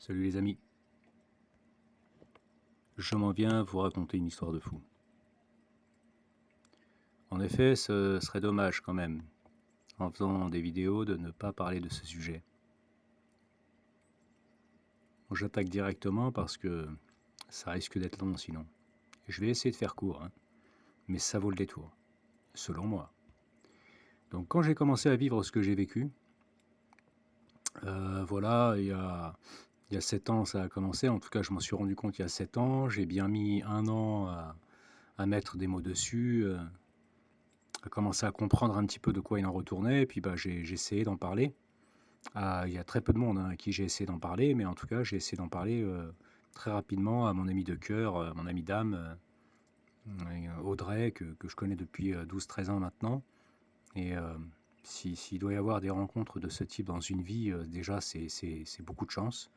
Salut les amis, je m'en viens vous raconter une histoire de fou. En effet, ce serait dommage quand même, en faisant des vidéos, de ne pas parler de ce sujet. J'attaque directement parce que ça risque d'être long sinon. Je vais essayer de faire court, hein, mais ça vaut le détour, selon moi. Donc quand j'ai commencé à vivre ce que j'ai vécu, voilà, il y a 7 ans ça a commencé, en tout cas je m'en suis rendu compte il y a 7 ans, j'ai bien mis 1 an à mettre des mots dessus, à commencer à comprendre un petit peu de quoi il en retournait, et puis bah, j'ai essayé d'en parler. Il y a très peu de monde hein, à qui j'ai essayé d'en parler, mais en tout cas j'ai essayé d'en parler très rapidement à mon ami de cœur, mon ami d'âme, Audrey, que je connais depuis 12-13 ans maintenant. Et s'il doit y avoir des rencontres de ce type dans une vie, déjà c'est beaucoup de chance.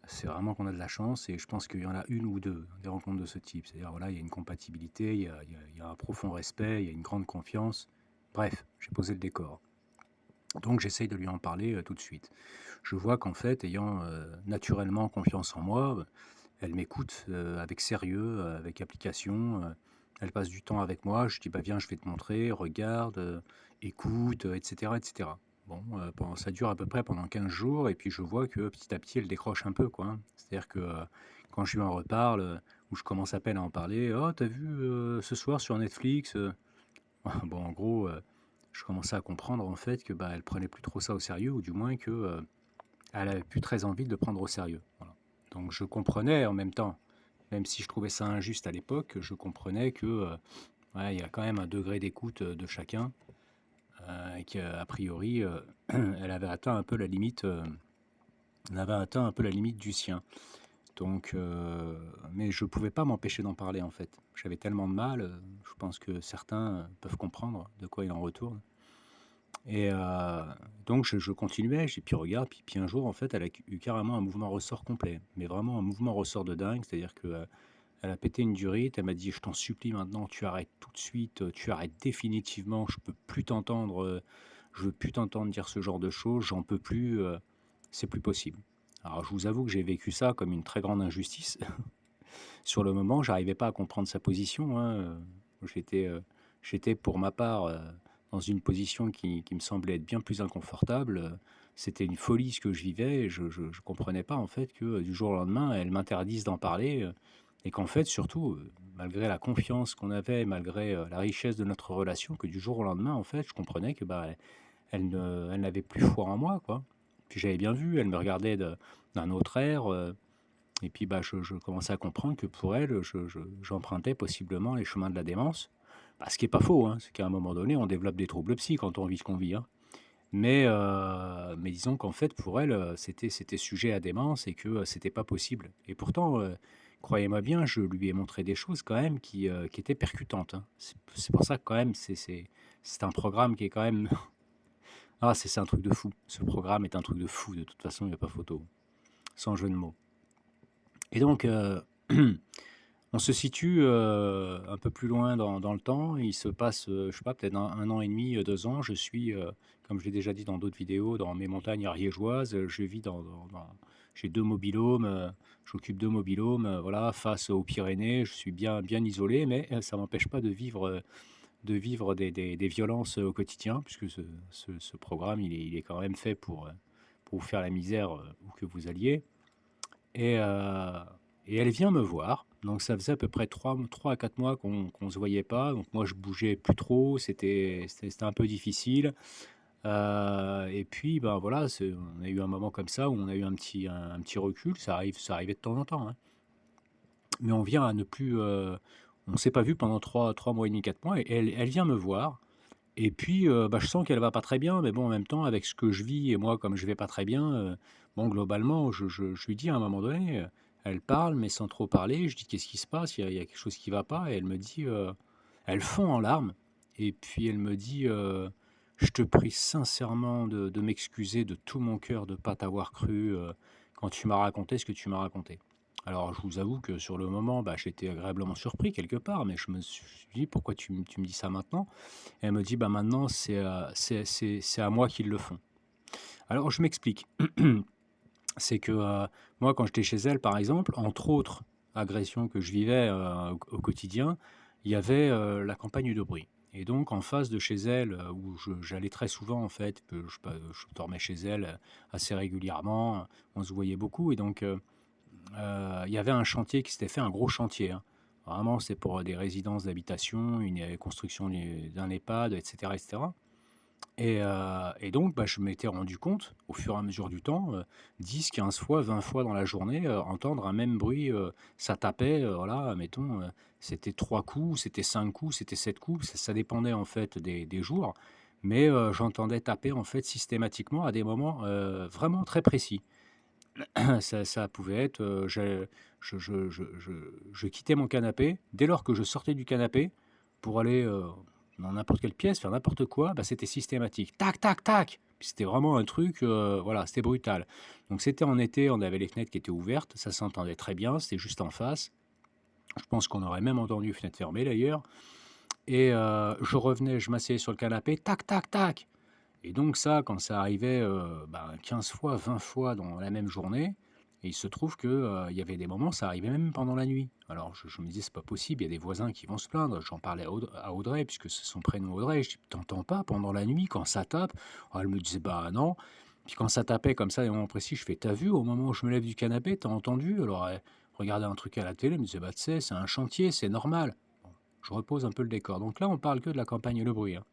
C'est vraiment qu'on a de la chance, et je pense qu'il y en a une ou deux, des rencontres de ce type. C'est-à-dire, voilà, il y a une compatibilité, il y a un profond respect, il y a une grande confiance. Bref, j'ai posé le décor. Donc j'essaye de lui en parler tout de suite. Je vois qu'en fait, ayant naturellement confiance en moi, elle m'écoute avec sérieux, avec application. Elle passe du temps avec moi. Je dis, bah viens, je vais te montrer, regarde, écoute, etc., etc. Bon, ça dure à peu près pendant 15 jours, et puis je vois que petit à petit, elle décroche un peu, quoi, hein. C'est-à-dire que quand je lui en reparle, ou je commence à peine à en parler, oh, t'as vu ce soir sur Netflix bon, en gros, je commençais à comprendre en fait que bah, elle prenait plus trop ça au sérieux, ou du moins que elle avait plus très envie de le prendre au sérieux. Voilà. Donc je comprenais en même temps, même si je trouvais ça injuste à l'époque, je comprenais que ouais, il y a quand même un degré d'écoute de chacun, et qu'a priori, elle avait atteint un peu la limite, elle avait atteint un peu la limite du sien. Donc, mais je pouvais pas m'empêcher d'en parler en fait. J'avais tellement de mal, je pense que certains peuvent comprendre de quoi il en retourne. Et donc je continuais, j'ai puis regarde, puis un jour en fait elle a eu carrément un mouvement ressort complet, mais vraiment un mouvement ressort de dingue, c'est-à-dire que elle a pété une durite, elle m'a dit: «Je t'en supplie maintenant, tu arrêtes tout de suite, tu arrêtes définitivement, je peux plus t'entendre, je veux plus t'entendre dire ce genre de choses, j'en peux plus, c'est plus possible». Alors je vous avoue que j'ai vécu ça comme une très grande injustice. Sur le moment, j'arrivais pas à comprendre sa position, hein, j'étais pour ma part, dans une position qui me semblait être bien plus inconfortable, c'était une folie ce que je vivais, et je comprenais pas en fait que, du jour au lendemain, elle m'interdise d'en parler, et qu'en fait surtout, malgré la confiance qu'on avait, malgré, la richesse de notre relation, que du jour au lendemain en fait, je comprenais que, bah, elle n'avait plus foi en moi, quoi. Puis j'avais bien vu, elle me regardait d'un autre air, et puis, bah, je commençais à comprendre que pour elle, j'empruntais possiblement les chemins de la démence. Bah, ce qui est pas faux, hein, c'est qu'à un moment donné, on développe des troubles psy quand on vit ce qu'on vit, hein. Mais disons qu'en fait, pour elle, c'était sujet à démence, et que, c'était pas possible. Et pourtant, croyez-moi bien, je lui ai montré des choses quand même qui étaient percutantes, hein. C'est pour ça que quand même, c'est un programme qui est quand même ah, c'est un truc de fou. Ce programme est un truc de fou, de toute façon, il y a pas photo, sans jeu de mots. Et donc, on se situe, un peu plus loin dans le temps. Il se passe, je sais pas, peut-être un an et demi, 2 ans. Je suis, comme je l'ai déjà dit dans d'autres vidéos, dans mes montagnes ariégeoises. Je vis j'ai 2 mobil-homes, j'occupe 2 mobil-homes, voilà, face aux Pyrénées. Je suis bien isolé, mais ça m'empêche pas de vivre des violences, au quotidien, puisque ce programme, il est quand même fait pour vous faire la misère, où que vous alliez. Et elle vient me voir, donc ça faisait à peu près 3 à 4 mois qu'on se voyait pas, donc moi je bougeais plus trop, c'était un peu difficile, et puis, ben, voilà, on a eu un moment comme ça où on a eu un petit recul, ça arrivait de temps en temps, hein. Mais on vient à ne plus, on s'est pas vu pendant 3 mois et demi, 4 mois, et elle vient me voir, et puis, bah, je sens qu'elle va pas très bien, mais bon, en même temps, avec ce que je vis, et moi, comme je vais pas très bien, bon, globalement, je lui dis à un moment donné, elle parle, mais sans trop parler. Je dis: «Qu'est-ce qui se passe? Il y a quelque chose qui va pas?» Et elle me dit, elle fond en larmes, et puis elle me dit, «Je te prie sincèrement de m'excuser de tout mon cœur de pas t'avoir cru, quand tu m'as raconté ce que tu m'as raconté». Alors, je vous avoue que sur le moment, bah, j'étais agréablement surpris quelque part, mais je me suis dit: «Pourquoi tu me dis ça maintenant?» Et elle me dit: «Bah, maintenant, c'est à moi qu'ils le font». Alors je m'explique. c'est que moi, quand j'étais chez elle, par exemple, entre autres agressions que je vivais au quotidien, il y avait la campagne de bruit. Et donc, en face de chez elle, où j'allais très souvent, en fait, que je dormais chez elle assez régulièrement, on se voyait beaucoup. Et donc, il y avait un chantier qui s'était fait, un gros chantier, hein. Vraiment, c'est pour des résidences d'habitation, une construction d'un EHPAD, etc., etc. Et donc, bah, je m'étais rendu compte, au fur et à mesure du temps, 10, 15 fois, 20 fois dans la journée, entendre un même bruit, ça tapait, voilà, mettons, c'était 3 coups, c'était 5 coups, c'était 7 coups, ça dépendait en fait des jours, mais j'entendais taper en fait systématiquement à des moments, vraiment très précis. Ça pouvait être, je quittais mon canapé, dès lors que je sortais du canapé pour aller, dans n'importe quelle pièce, faire n'importe quoi, bah, c'était systématique. Tac, tac, tac! Puis c'était vraiment un truc, voilà, c'était brutal. Donc c'était en été, on avait les fenêtres qui étaient ouvertes, ça s'entendait très bien, c'était juste en face. Je pense qu'on aurait même entendu fenêtre fermée d'ailleurs. Et je revenais, je m'asseyais sur le canapé, tac, tac, tac! Et donc ça, quand ça arrivait, 15 fois, 20 fois dans la même journée, et il se trouve que, il y avait des moments, ça arrivait même pendant la nuit. Alors je me disais: «C'est pas possible, il y a des voisins qui vont se plaindre». J'en parlais à Audrey, puisque c'est son prénom Audrey. Je dis: «Tu pas pendant la nuit quand ça tape?» Elle me disait: «Bah non». Puis quand ça tapait comme ça à des moments précis, je fais: «Tu vu au moment où je me lève du canapé, t'as entendu?» Alors elle regardait un truc à la télé, elle me disait: «Bah tu sais, c'est un chantier, c'est normal». Bon, je repose un peu le décor. Donc là, on parle que de la campagne et le bruit, hein.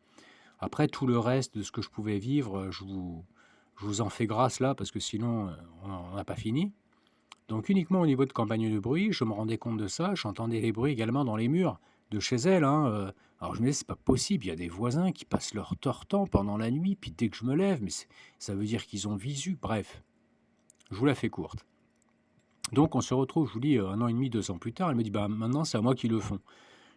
Après tout le reste de ce que je pouvais vivre, je vous en fais grâce là, parce que sinon, on n'a pas fini. Donc uniquement au niveau de campagne de bruit, je me rendais compte de ça, j'entendais les bruits également dans les murs de chez elle, hein, alors je me disais: «C'est pas possible, il y a des voisins qui passent leur temps pendant la nuit, puis dès que je me lève, mais ça veut dire qu'ils ont visu». Bref, je vous la fais courte. Donc on se retrouve, je vous dis, 1 an et demi, 2 ans plus tard, elle me dit: «Bah, maintenant c'est à moi qui le font».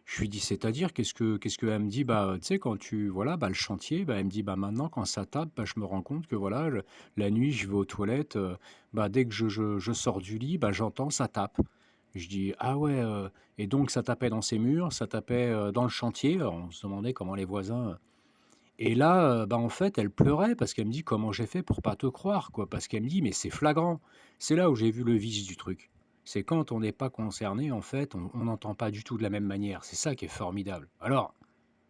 Je lui dis: «C'est-à-dire? Qu'est-ce que?» Elle me dit: «Bah, tu sais, quand tu voilà, bah, le chantier», bah, elle me dit: «Bah, maintenant quand ça tape, bah, je me rends compte que voilà, la nuit, je vais aux toilettes, bah, dès que je sors du lit, bah, j'entends ça tape». Je dis: «Ah ouais, et donc ça tapait dans ses murs, ça tapait, dans le chantier». Alors on se demandait comment les voisins, et là, bah, en fait, elle pleurait parce qu'elle me dit: «Comment j'ai fait pour pas te croire, quoi?» Parce qu'elle me dit: «Mais c'est flagrant». C'est là où j'ai vu le vice du truc. C'est quand on n'est pas concerné, en fait, on n'entend pas du tout de la même manière. C'est ça qui est formidable. Alors,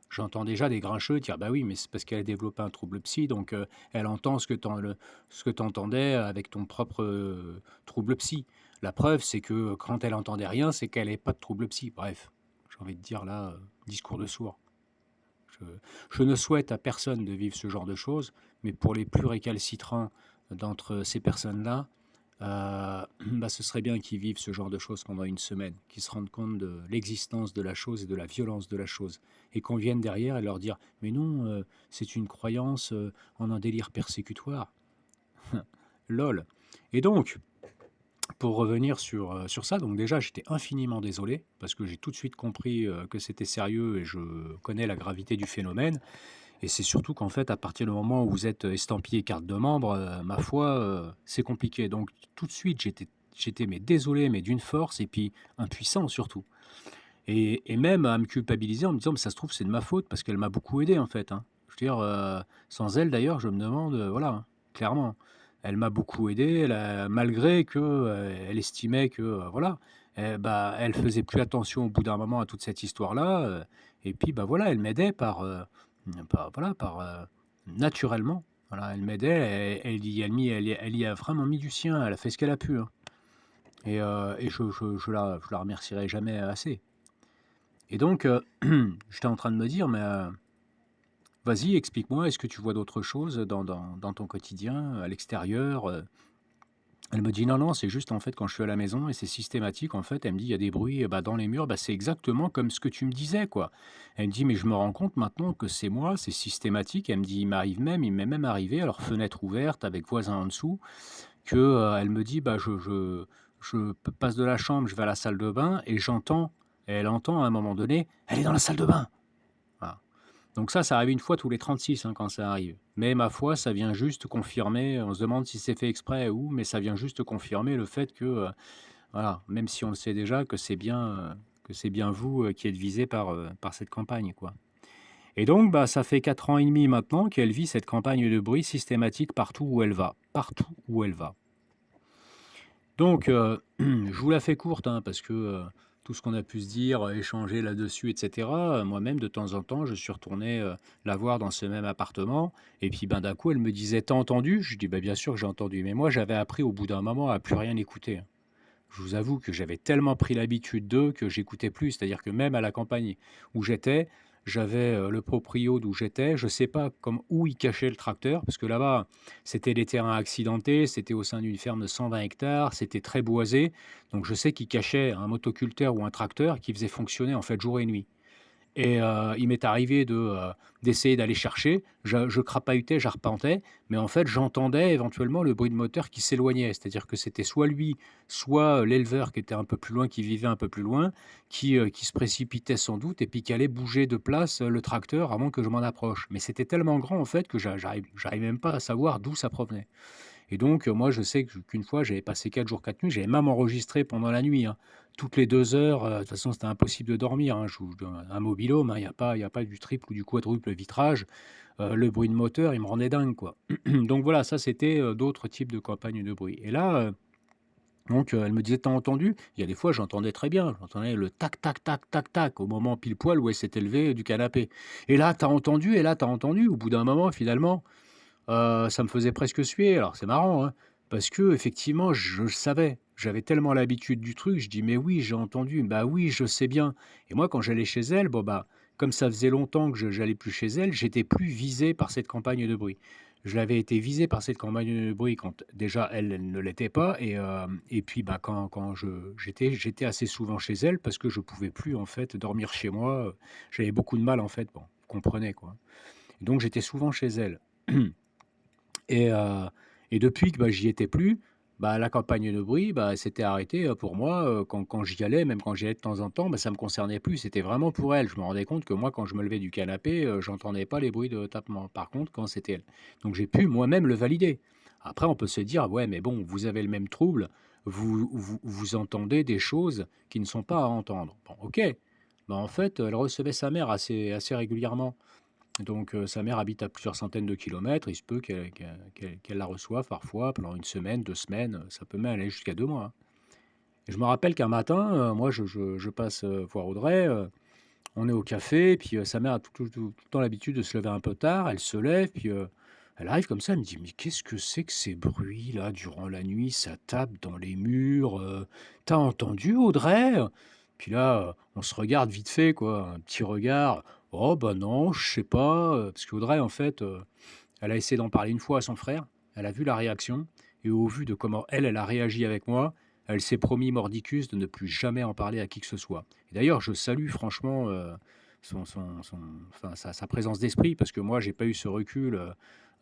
j'entends déjà des grincheux dire: «Bah oui, mais c'est parce qu'elle a développé un trouble psy, donc elle entend ce que tu entendais avec ton propre, trouble psy». La preuve, c'est que quand elle entendait rien, c'est qu'elle avait pas de trouble psy. Bref, j'ai envie de dire là, discours de sourd. Je je ne souhaite à personne de vivre ce genre de choses, mais pour les plus récalcitrants d'entre ces personnes-là, bah, ce serait bien qu'ils vivent ce genre de choses pendant une semaine, qu'ils se rendent compte de l'existence de la chose et de la violence de la chose, et qu'on vienne derrière et leur dire: «Mais non, c'est une croyance, en un délire persécutoire». Lol. Et donc, pour revenir sur ça, donc déjà, j'étais infiniment désolé parce que j'ai tout de suite compris, que c'était sérieux, et je connais la gravité du phénomène. Et c'est surtout qu'en fait, à partir du moment où vous êtes estampillé carte de membre, ma foi, c'est compliqué. Donc tout de suite, j'étais mais désolé, mais d'une force, et puis impuissant surtout. Et même à me culpabiliser en me disant: «Mais ça se trouve, c'est de ma faute parce qu'elle m'a beaucoup aidé, en fait, hein». Je veux dire, sans elle d'ailleurs, je me demande, voilà, hein, clairement. Elle m'a beaucoup aidé, malgré que, elle estimait que, voilà, bah, elle faisait plus attention au bout d'un moment à toute cette histoire-là, et puis, bah, voilà, elle m'aidait voilà, naturellement. Voilà, elle m'aidait, elle y a vraiment mis du sien, elle a fait ce qu'elle a pu, hein, et je la remercierai jamais assez. Et donc, j'étais en train de me dire: «Mais, vas-y, explique-moi, est-ce que tu vois d'autres choses dans ton quotidien, à l'extérieur?» Elle me dit: «Non, non, c'est juste, en fait, quand je suis à la maison et c'est systématique, en fait». Elle me dit: «Il y a des bruits, bah, dans les murs». Bah, c'est exactement comme ce que tu me disais, quoi. Elle me dit: «Mais je me rends compte maintenant que c'est moi, c'est systématique». Elle me dit: «Il m'est même arrivé, alors fenêtre ouverte avec voisin en dessous, que, elle me dit: «Bah, je passe de la chambre, je vais à la salle de bain et j'entends», et elle entend à un moment donné: «Elle est dans la salle de bain!» Voilà. Donc ça arrive une fois tous les 36, hein, quand ça arrive. Mais ma foi, ça vient juste confirmer, on se demande si c'est fait exprès ou, mais ça vient juste confirmer le fait que, voilà, même si on le sait déjà, que c'est bien vous, qui êtes visés par cette campagne, quoi. Et donc, bah, ça fait 4 ans et demi maintenant qu'elle vit cette campagne de bruit systématique partout où elle va, partout où elle va. Donc, je vous la fais courte, hein, parce que tout ce qu'on a pu se dire, échanger là-dessus, etc., moi-même, de temps en temps, je suis retourné la voir dans ce même appartement. Et puis, ben, d'un coup, elle me disait: «T'as entendu?» Je dis: «Bah, bien sûr que j'ai entendu». Mais moi, j'avais appris au bout d'un moment à plus rien écouter, hein. Je vous avoue que j'avais tellement pris l'habitude d'eux que j'écoutais plus. C'est-à-dire que même à la campagne où j'étais, j'avais le proprio d'où j'étais. Je ne sais pas où ils cachaient le tracteur, parce que là-bas, c'était des terrains accidentés, c'était au sein d'une ferme de 120 hectares, c'était très boisé. Donc je sais qu'ils cachaient un motoculteur ou un tracteur qui faisait fonctionner en fait jour et nuit. Et il m'est arrivé d'essayer d'aller chercher. Je crapahutais, j'arpentais, mais en fait, j'entendais éventuellement le bruit de moteur qui s'éloignait. C'est-à-dire que c'était soit lui, soit, l'éleveur qui était un peu plus loin, qui vivait un peu plus loin, qui se précipitait sans doute et puis qui allait bouger de place, le tracteur avant que je m'en approche. Mais c'était tellement grand en fait que j'arrivais même pas à savoir d'où ça provenait. Et donc, moi, je sais qu'une fois, j'avais passé 4 jours, 4 nuits, j'avais même enregistré pendant la nuit, hein. Toutes les 2 heures, de toute façon, c'était impossible de dormir, hein. Je vous un mobil-home, hein, il y a pas du triple ou du quadruple vitrage. Le bruit de moteur, il me rendait dingue, quoi. Donc voilà, ça, c'était, d'autres types de campagnes de bruit. Et là, donc, elle me disait: «Tu entendu?» Il y a des fois, j'entendais très bien, j'entendais le tac, tac, tac, tac, tac, au moment pile poil où elle s'était levée du canapé. Et là: t'as entendu? Et là: t'as entendu?» Au bout d'un moment, finalement, ça me faisait presque suer. Alors c'est marrant, hein, parce que effectivement je le savais. J'avais tellement l'habitude du truc, je dis: «Mais oui, j'ai entendu, bah oui, je sais bien». Et moi, quand j'allais chez elle, bon, bah, comme ça faisait longtemps que je j'allais plus chez elle, j'étais plus visé par cette campagne de bruit. Je l'avais été visé par cette campagne de bruit quand déjà elle ne l'était pas. Et puis, bah, quand j'étais assez souvent chez elle parce que je pouvais plus en fait dormir chez moi, j'avais beaucoup de mal en fait, bon, vous comprenez quoi. Donc j'étais souvent chez elle. Et heu et depuis que, bah, j'y étais plus, bah, la campagne de bruit, bah, s'était arrêtée, pour moi, quand j'y allais, même quand j'y allais de temps en temps, bah, ça me concernait plus. C'était vraiment pour elle. Je me rendais compte que moi, quand je me levais du canapé, j'entendais pas les bruits de tapement. Par contre, quand c'était elle. Donc j'ai pu moi-même le valider. Après, on peut se dire: «Ouais, mais bon, vous avez le même trouble, vous entendez des choses qui ne sont pas à entendre». Bon, OK. Bah, en fait, elle recevait sa mère assez régulièrement. Donc, sa mère habite à plusieurs centaines de kilomètres. Il se peut qu'elle la reçoive parfois pendant une semaine, 2 semaines, ça peut même aller jusqu'à 2 mois, hein. Et je me rappelle qu'un matin, moi je passe, voir Audrey, on est au café, puis, sa mère a tout le temps l'habitude de se lever un peu tard. Elle se lève, puis, elle arrive comme ça, elle me dit: «Mais qu'est-ce que c'est que ces bruits-là durant la nuit? Ça tape dans les murs, tu entendu Audrey?» Puis là, on se regarde vite fait quoi, un petit regard. «Oh bah non, je sais pas», parce qu'Audrey en fait, elle a essayé d'en parler une fois à son frère. Elle a vu la réaction et au vu de comment elle a réagi avec moi, elle s'est promis mordicus de ne plus jamais en parler à qui que ce soit. Et d'ailleurs, je salue franchement, enfin sa présence d'esprit parce que moi j'ai pas eu ce recul,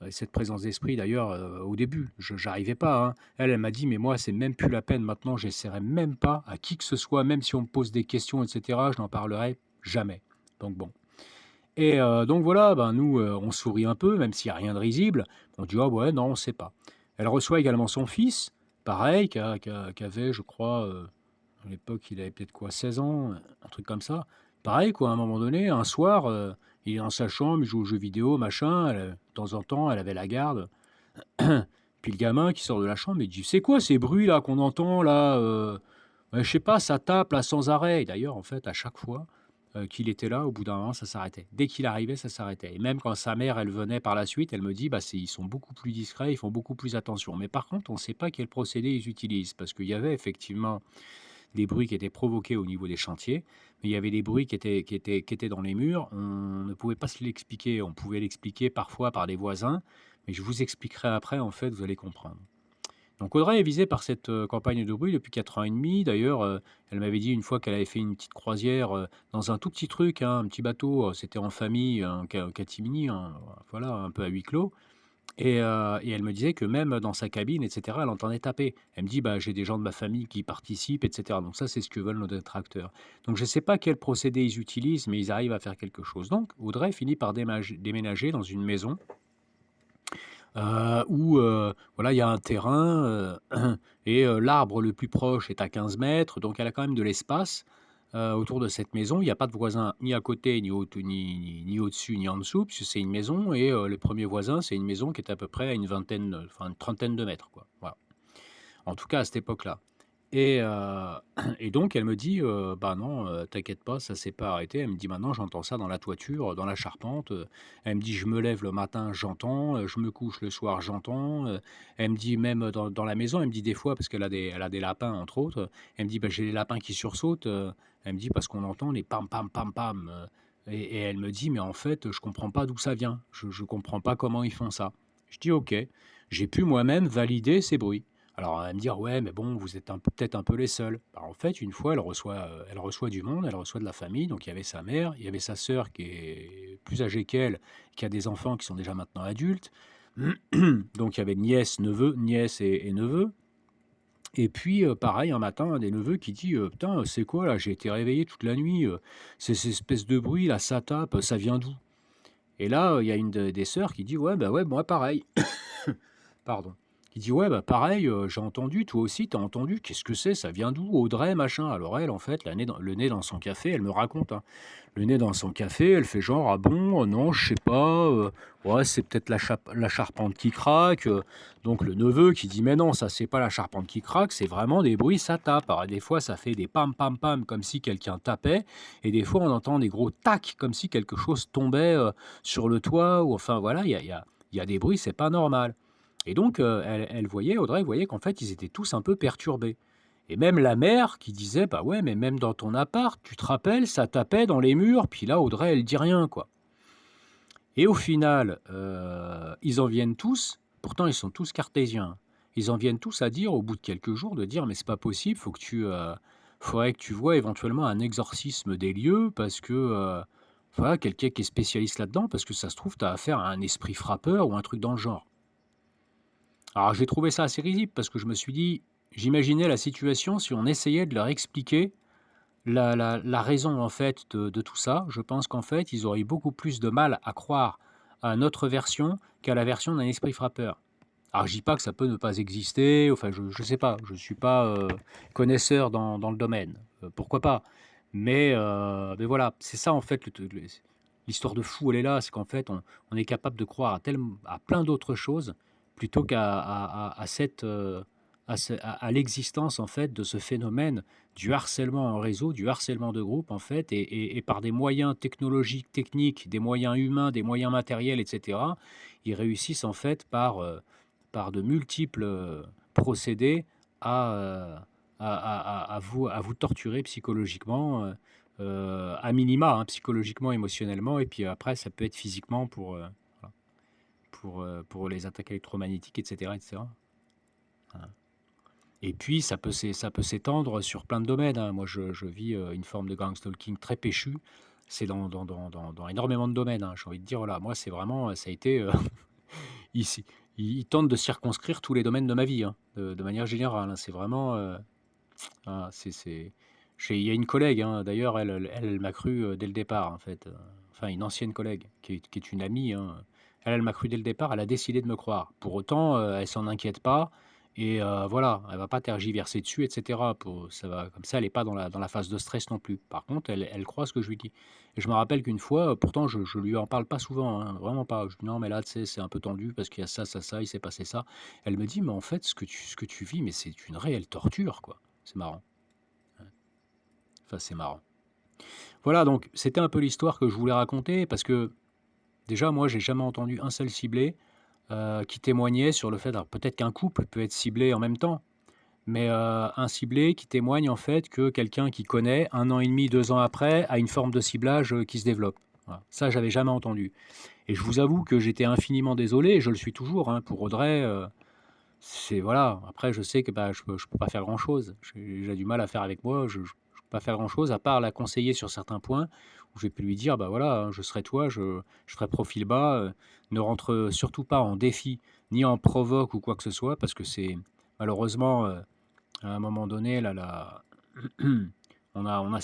cette présence d'esprit d'ailleurs, au début. Je j'arrivais pas, hein. Elle m'a dit: «Mais moi, c'est même plus la peine maintenant, j'essaierai même pas à qui que ce soit, même si on me pose des questions et cetera, je n'en parlerai jamais». Donc bon. Et donc voilà, ben, nous, on sourit un peu, même s'il y a rien de risible. On dit: «Ah ouais, non, on sait pas». Elle reçoit également son fils, pareil, qui avait, je crois, à l'époque, il avait peut-être quoi, 16 ans, un truc comme ça. Pareil quoi, à un moment donné, un soir, il est dans sa chambre, il joue aux jeux vidéo, machin, de temps en temps, elle avait la garde. Puis le gamin qui sort de la chambre, il dit: «C'est quoi ces bruits là qu'on entend là, Ouais, je sais pas, ça tape là sans arrêt». Et d'ailleurs, en fait, à chaque fois, qu'il était là, au bout d'un moment, ça s'arrêtait. Dès qu'il arrivait, ça s'arrêtait. Et même quand sa mère, elle venait par la suite, elle me dit: «Bah, ils sont beaucoup plus discrets, ils font beaucoup plus attention». Mais par contre, on ne sait pas quel procédé ils utilisent parce qu'il y avait effectivement des bruits qui étaient provoqués au niveau des chantiers, mais il y avait des bruits qui étaient dans les murs. On ne pouvait pas se l'expliquer. On pouvait l'expliquer parfois par des voisins, mais je vous expliquerai après, en fait, vous allez comprendre. Donc Audrey est visée par cette, campagne de bruit depuis 4 ans et demi. D'ailleurs, elle m'avait dit une fois qu'elle avait fait une petite croisière, dans un tout petit truc, hein, un petit bateau, c'était en famille, un catimini, hein, voilà, un peu à huis clos. Et elle me disait que même dans sa cabine et cetera, elle entendait taper. Elle me dit: «Bah, j'ai des gens de ma famille qui participent et cetera». Donc ça, c'est ce que veulent nos détracteurs. Donc je ne sais pas quel procédé ils utilisent, mais ils arrivent à faire quelque chose. Donc Audrey finit par déménager dans une maison où, voilà, il y a un terrain, et l'arbre le plus proche est à 15 mètres, donc elle a quand même de l'espace, autour de cette maison. Il y a pas de voisin ni à côté, ni au-dessus, ni en dessous, puisque c'est une maison. Le premier voisin, c'est une maison qui est à peu près à une vingtaine, enfin une trentaine de mètres, quoi, voilà. En tout cas à cette époque-là. Et, et donc elle me dit, «Bah non, t'inquiète pas, ça s'est pas arrêté». Elle me dit: «Maintenant j'entends ça dans la toiture, dans la charpente». Elle me dit: «Je me lève le matin, j'entends, je me couche le soir, j'entends». Elle me dit: «Même dans la maison», elle me dit des fois parce elle a des lapins entre autres, elle me dit: «Bah, j'ai les lapins qui sursautent», elle me dit: «Parce qu'on entend les pam pam pam pam», et elle me dit: «Mais en fait, je comprends pas d'où ça vient. Je comprends pas comment ils font ça». Je dis: «OK». J'ai pu moi-même valider ces bruits. Alors, elle va me dire: «Ouais, mais bon, vous êtes peut-être un peu les seuls». Bah, en fait, une fois, elle reçoit du monde, elle reçoit de la famille. Donc il y avait sa mère, il y avait sa sœur qui est plus âgée qu'elle, qui a des enfants qui sont déjà maintenant adultes. Donc il y avait nièce et neveu. Et puis, pareil, un matin, un des neveux qui dit: «Putain, c'est quoi là? J'ai été réveillé toute la nuit, ces espèces de bruit là, ça tape, ça vient d'où?» Et là, il y a une des sœurs qui dit: «Ouais, bah, ouais, moi pareil». Pardon. Qui dit: «Ouais, bah, pareil, j'ai entendu, toi aussi tu as entendu, qu'est-ce que c'est? Ça vient d'où? Audrey, machin». Alors elle, en fait, le nez dans son café, elle me raconte, hein. Le nez dans son café, elle fait genre: «Ah bon? Non, je sais pas, ouais, c'est peut-être la charpente qui craque», donc le neveu qui dit: «Mais non, ça c'est pas la charpente qui craque, c'est vraiment des bruits, ça tape». Alors des fois, ça fait des pam pam pam comme si quelqu'un tapait et des fois, on entend des gros tac comme si quelque chose tombait, sur le toit ou enfin voilà, il y a des bruits, c'est pas normal. Et donc, Audrey voyait qu'en fait, ils étaient tous un peu perturbés. Et même la mère qui disait: «Bah ouais, mais même dans ton appart, tu te rappelles, ça tapait dans les murs». Puis là, Audrey, elle dit rien, quoi. Et au final, ils en viennent tous, pourtant ils sont tous cartésiens, ils en viennent tous à dire, au bout de quelques jours, de dire: «Mais c'est pas possible, faudrait que tu vois éventuellement un exorcisme des lieux parce que, voilà, quelqu'un qui est spécialiste là-dedans, parce que ça se trouve, tu as affaire à un esprit frappeur ou un truc dans le genre». Alors j'ai trouvé ça assez risible parce que je me suis dit, j'imaginais la situation si on essayait de leur expliquer la raison en fait de tout ça. Je pense qu'en fait, ils auraient eu beaucoup plus de mal à croire à notre version qu'à la version d'un esprit frappeur. Alors je dis pas que ça peut ne pas exister, enfin je sais pas, je suis pas, connaisseur dans le domaine, pourquoi pas? Mais voilà, c'est ça en fait l'histoire de fou, elle est là, c'est qu'en fait on est capable de croire à plein d'autres choses plutôt à cette, à l'existence en fait de ce phénomène du harcèlement en réseau, du harcèlement de groupe en fait et par des moyens technologiques, techniques, des moyens humains, des moyens matériels et cetera, ils réussissent en fait par de multiples, procédés à, à vous torturer psychologiquement, à minima, hein, psychologiquement, émotionnellement et puis après ça peut être physiquement voilà, pour les attaques électromagnétiques et cetera. Voilà. Et puis ça peut s'étendre sur plein de domaines, hein. Moi je vis, une forme de gang stalking très péchu. C'est dans énormément de domaines, hein. J'ai envie de dire, voilà, moi c'est vraiment, ça a été, il s'y il tente de circonscrire tous les domaines de ma vie, hein, de manière générale, hein. C'est vraiment, ah, il y a une collègue, hein, d'ailleurs, elle m'a cru, dès le départ, en fait, enfin une ancienne collègue qui est une amie, hein. Elle m'a cru dès le départ, elle a décidé de me croire. Pour autant, elle s'en inquiète pas et voilà, elle va pas tergiverser dessus et cetera pour ça va comme ça, elle est pas dans la phase de stress non plus. Par contre, elle croit ce que je lui dis et je me rappelle qu'une fois, pourtant je lui en parle pas souvent, hein, vraiment pas. Je dis: «Non mais là, tu sais, c'est un peu tendu parce qu'il y a ça, ça, ça, il s'est passé ça». Elle me dit: «Mais en fait, ce que tu vis, mais c'est une réelle torture, quoi». C'est marrant. Ouais. Enfin, c'est marrant. Voilà, donc c'était un peu l'histoire que je voulais raconter parce que déjà, moi, j'ai jamais entendu un seul ciblé qui témoignait sur le fait. Alors peut-être qu'un couple peut être ciblé en même temps, mais un ciblé qui témoigne en fait que quelqu'un qu'il connaît, 1 an et demi, 2 ans après, a une forme de ciblage qui se développe. Voilà. Ça, j'avais jamais entendu. Et je vous avoue que j'étais infiniment désolé, et je le suis toujours, hein, pour Audrey. C'est voilà, après je sais que, bah, je peux pas faire grand-chose. J'ai du mal à faire avec moi, je peux pas faire grand-chose à part la conseiller sur certains points où j'ai pu lui dire: «Bah, voilà, hein, je serai toi, je ferai profil bas, ne rentre, surtout pas en défi, ni en provoque ou quoi que ce soit», parce que c'est malheureusement, à un moment donné, on a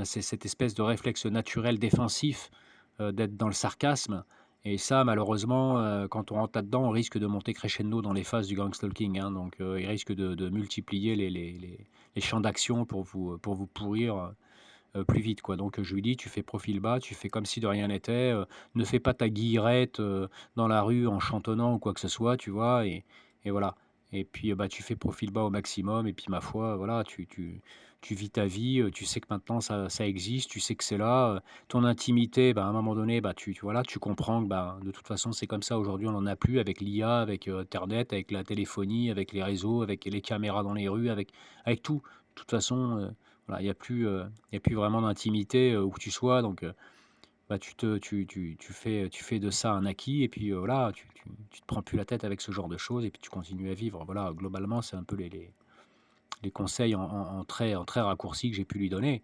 cette espèce de réflexe naturel défensif, d'être dans le sarcasme et ça malheureusement, quand on rentre là-dedans, on risque de monter crescendo dans les phases du gang stalking, hein, donc il risque de multiplier les champs d'action pour vous pourrir, plus vite, quoi. Donc je lui dis: «Tu fais profil bas, tu fais comme si de rien n'était, ne fais pas ta guillerette, dans la rue en chantonnant ou quoi que ce soit», tu vois? Et voilà et puis, bah, tu fais profil bas au maximum et puis ma foi, voilà, tu vis ta vie, tu sais que maintenant ça existe, tu sais que c'est là, ton intimité, bah, à un moment donné, bah, voilà, tu comprends que, bah, de toute façon, c'est comme ça aujourd'hui, on en a plus avec l'IA, avec, internet, avec la téléphonie, avec les réseaux, avec les caméras dans les rues, avec tout. De toute façon, voilà, il y a plus vraiment d'intimité, où que tu sois donc bah, tu fais de ça un acquis et puis, voilà, tu te prends plus la tête avec ce genre de choses et puis tu continues à vivre. Voilà, globalement, c'est un peu les conseils en très raccourcis que j'ai pu lui donner.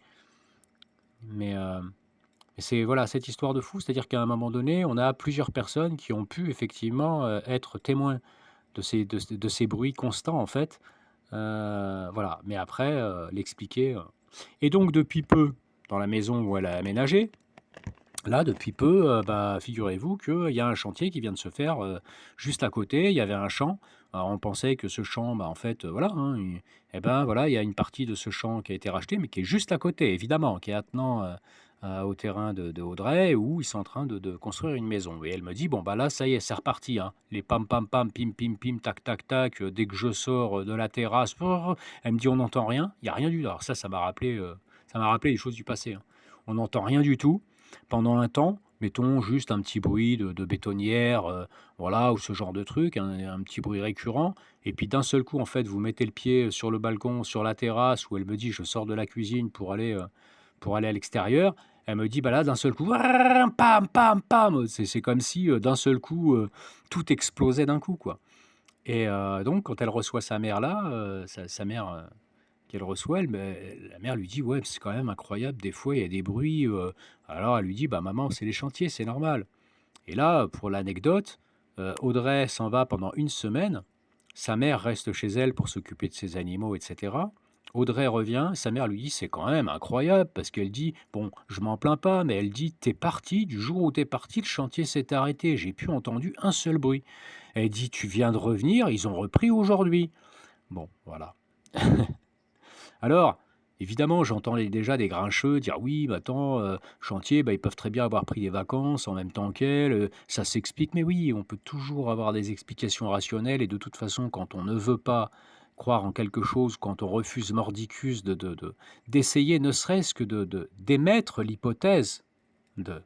Mais, mais c'est voilà, cette histoire de fou, c'est-à-dire qu'à un moment donné, on a plusieurs personnes qui ont pu effectivement, être témoins de ces bruits constants, en fait. Voilà, mais après, l'expliquer, et donc depuis peu, dans la maison où elle a aménagé, là, depuis peu, bah, figurez-vous qu'il y a un chantier qui vient de se faire, juste à côté. Il y avait un champ. Alors on pensait que ce champ, bah, en fait, voilà, hein, et ben, voilà, il y a une partie de ce champ qui a été racheté, mais qui est juste à côté, évidemment, qui est attenant, au terrain de Audrey, où ils sont en train de construire une maison. Et elle me dit: «Bon, bah, là, ça y est, c'est reparti, hein. Les pam pam pam, pim pim pim, tac tac tac, dès que je sors, de la terrasse, elle me dit: «On n'entend rien». Il y a rien du tout. Alors ça m'a rappelé les choses du passé, hein. On n'entend rien du tout pendant un temps, mettons juste un petit bruit de bétonnière, voilà, ou ce genre de truc, un petit bruit récurrent. Et puis d'un seul coup, en fait, vous mettez le pied sur le balcon, sur la terrasse, où elle me dit: «Je sors de la cuisine pour aller à l'extérieur». Elle me dit: «Bah là, d'un seul coup, pam, pam, pam!» C'est comme si, d'un seul coup, tout explosait d'un coup, quoi. Et donc quand elle reçoit sa mère là, sa mère, qu'elle reçoit, la mère lui dit: «Ouais, c'est quand même incroyable, des fois, il y a des bruits», alors elle lui dit: «Bah maman, c'est les chantiers, c'est normal». Et là, pour l'anecdote, Audrey s'en va pendant une semaine. Sa mère reste chez elle pour s'occuper de ses animaux et cetera. Audrey revient, sa mère lui dit: «C'est quand même incroyable», parce qu'elle dit: «Bon, je m'en plains pas», mais elle dit: «Tu parti, du jour où t'es parti, le chantier s'est arrêté, j'ai plus entendu un seul bruit». Elle dit: «Tu viens de revenir, ils ont repris aujourd'hui». Bon, voilà. Alors, évidemment, j'entends déjà des grincheux dire: «Oui, mais attends, chantier, bah, ils peuvent très bien avoir pris des vacances en même temps qu'elle, ça s'explique». Mais oui, on peut toujours avoir des explications rationnelles et de toute façon, quand on ne veut pas croire en quelque chose, quand on refuse mordicus d'essayer ne serait-ce que d'émettre l'hypothèse de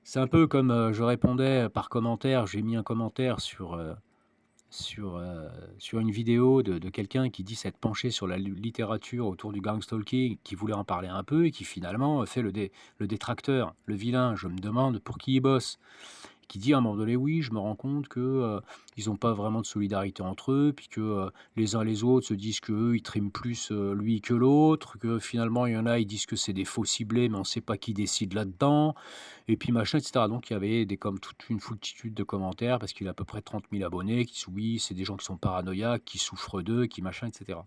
c'est un peu comme, je répondais par commentaire, j'ai mis un commentaire sur, sur une vidéo de quelqu'un qui dit s'être penché sur la littérature autour du gangstalking, qui voulait en parler un peu et qui finalement fait le détracteur, le vilain. Je me demande pour qui il bosse. Qui dit à un moment donné: «Oui, je me rends compte que, ils ont pas vraiment de solidarité entre eux, puis que, les uns les autres se disent qu'eux, ils triment plus, lui que l'autre, que finalement il y en a, ils disent que c'est des faux ciblés, mais on sait pas qui décide là-dedans». Et puis machin et cetera. Donc il y avait des comme toute une foultitude de commentaires parce qu'il a à peu près 30 000 abonnés qui disent: «Oui, c'est des gens qui sont paranoïaques, qui souffrent d'eux, qui machin et cetera».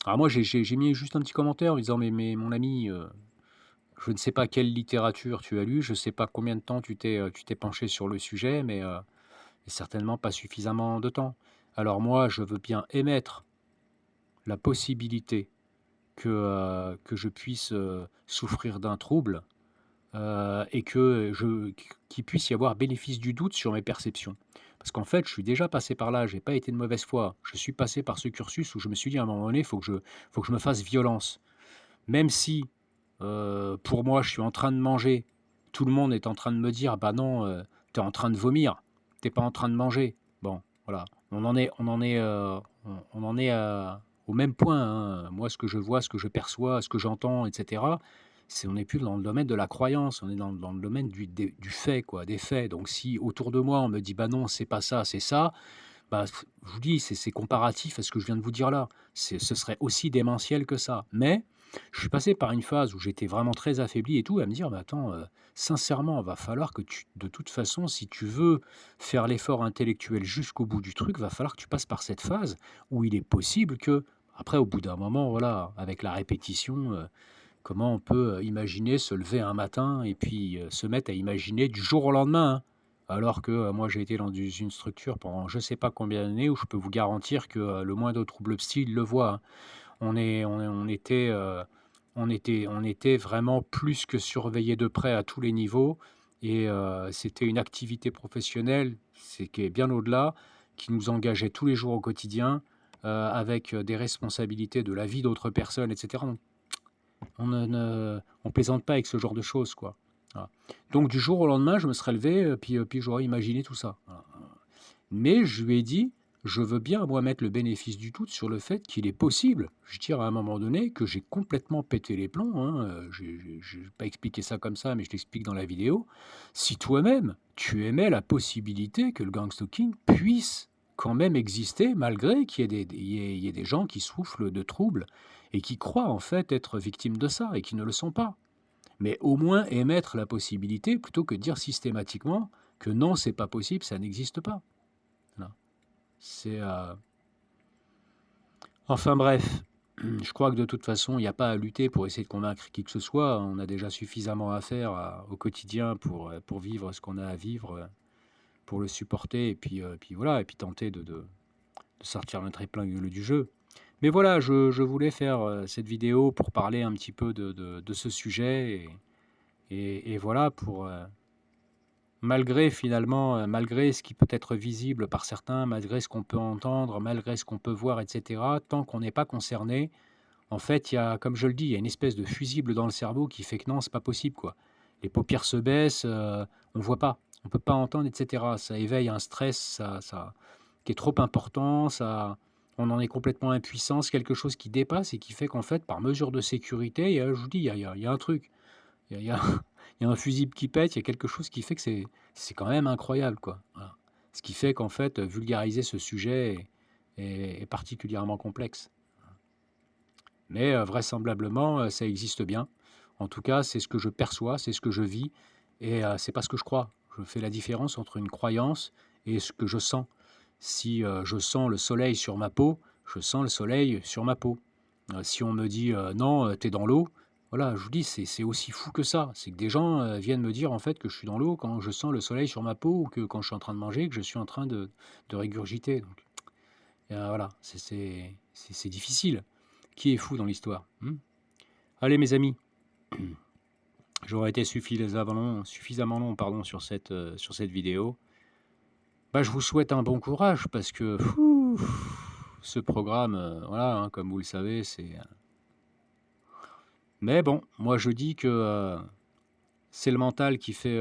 Alors moi j'ai mis juste un petit commentaire en disant: «Mais mon ami, je ne sais pas quelle littérature tu as lu, je ne sais pas combien de temps tu t'es penché sur le sujet, mais et certainement pas suffisamment de temps. Alors moi, je veux bien émettre la possibilité que je puisse, souffrir d'un trouble, et qu'il puisse y avoir bénéfice du doute sur mes perceptions. Parce qu'en fait, je suis déjà passé par là, j'ai pas été de mauvaise foi. Je suis passé par ce cursus où je me suis dit à un moment donné: faut que je me fasse violence». Même si, pour moi, je suis en train de manger, tout le monde est en train de me dire: «Bah non, tu es en train de vomir, tu es pas en train de manger». Bon, voilà, on en est au même point, hein. Moi, ce que je vois, ce que je perçois, ce que j'entends et cetera, on n'est plus dans le domaine de la croyance, on est dans le domaine du fait, quoi, des faits. Donc si autour de moi, on me dit: «Bah non, c'est pas ça, c'est ça», bah, je vous dis, c'est comparatif à ce que je viens de vous dire là. Ce serait aussi démentiel que ça. Mais je suis passé par une phase où j'étais vraiment très affaibli et tout, à me dire: «Mais attends, sincèrement, va falloir que tu de toute façon, si tu veux faire l'effort intellectuel jusqu'au bout du truc, va falloir que tu passes par cette phase où il est possible que». Après, au bout d'un moment, voilà, avec la répétition, comment on peut, imaginer se lever un matin et puis, se mettre à imaginer du jour au lendemain, hein? Alors que, moi j'ai été dans une structure pendant je ne sais pas combien d'années où je peux vous garantir que, le moindre trouble psy, il le voit, hein. On était vraiment plus que surveillés de près à tous les niveaux et c'était une activité professionnelle, c'est qui est bien au-delà qui nous engageait tous les jours au quotidien, avec des responsabilités de la vie d'autres personnes, etc. On plaisante pas avec ce genre de choses, quoi. Voilà. Donc du jour au lendemain, je me serais levé, puis j'aurais imaginé tout ça. Voilà. Mais je lui ai dit, je veux bien, moi, mettre le bénéfice du doute sur le fait qu'il est possible, je dirais à un moment donné, que j'ai complètement pété les plombs, hein, je vais pas expliquer ça comme ça, mais je t'explique dans la vidéo. Si toi-même, tu aimais la possibilité que le gang stalking puisse quand même exister, malgré qu'il y ait il y ait des gens qui souffrent de troubles et qui croient en fait être victimes de ça et qui ne le sont pas. Mais au moins émettre la possibilité plutôt que de dire systématiquement que non, c'est pas possible, ça n'existe pas. Voilà. C'est enfin bref, je crois que de toute façon, il n'y a pas à lutter pour essayer de convaincre qui que ce soit. On a déjà suffisamment à faire au quotidien pour vivre ce qu'on a à vivre, pour le supporter puis voilà, et puis tenter de sortir notre épingle du jeu. Mais voilà, je voulais faire cette vidéo pour parler un petit peu de ce sujet et voilà, malgré finalement, malgré ce qui peut être visible par certains, malgré ce qu'on peut entendre, malgré ce qu'on peut voir, etc., tant qu'on n'est pas concerné, en fait, il y a, comme je le dis, il y a une espèce de fusible dans le cerveau qui fait que non, c'est pas possible, quoi. Les paupières se baissent, on voit pas, on peut pas entendre, etc. Ça éveille un stress, qui est trop important, on en est complètement impuissant, c'est quelque chose qui dépasse et qui fait qu'en fait, par mesure de sécurité, je vous dis, il y a un truc. Il y a il y a un fusible qui pète, il y a quelque chose qui fait que c'est quand même incroyable, quoi. Voilà. Ce qui fait qu'en fait, vulgariser ce sujet est particulièrement complexe. Mais vraisemblablement, ça existe bien. En tout cas, c'est ce que je perçois, c'est ce que je vis et c'est pas ce que je crois. Je fais la différence entre une croyance et ce que je sens. Si, je sens le soleil sur ma peau, je sens le soleil sur ma peau. Si on me dit, «Non, tu es dans l'eau», voilà, je vous dis, c'est aussi fou que ça. C'est que des gens, viennent me dire, en fait, que je suis dans l'eau quand je sens le soleil sur ma peau ou que quand je suis en train de manger, que je suis en train de régurgiter. Donc voilà, c'est difficile. Qui est fou dans l'histoire? Allez mes amis, j'aurais été suffisamment long, pardon, sur cette vidéo. Bah, je vous souhaite un bon courage parce que ce programme, voilà, hein, comme vous le savez, mais bon, moi je dis que c'est le mental qui fait,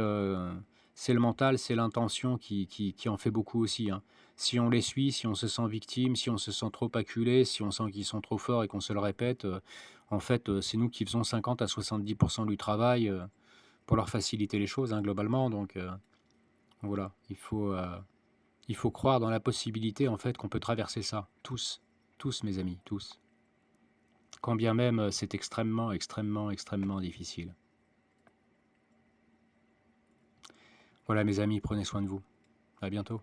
c'est le mental, c'est l'intention qui en fait beaucoup aussi, hein. Si on les suit, si on se sent victime, si on se sent trop acculé, si on sent qu'ils sont trop forts et qu'on se le répète, en fait, c'est nous qui faisons 50 à 70 du travail, pour leur faciliter les choses, hein, globalement. Donc voilà, il faut croire dans la possibilité, en fait, qu'on peut traverser ça. Tous, tous mes amis, tous. Quand bien même, c'est extrêmement, extrêmement, extrêmement difficile. Voilà mes amis, prenez soin de vous. À bientôt.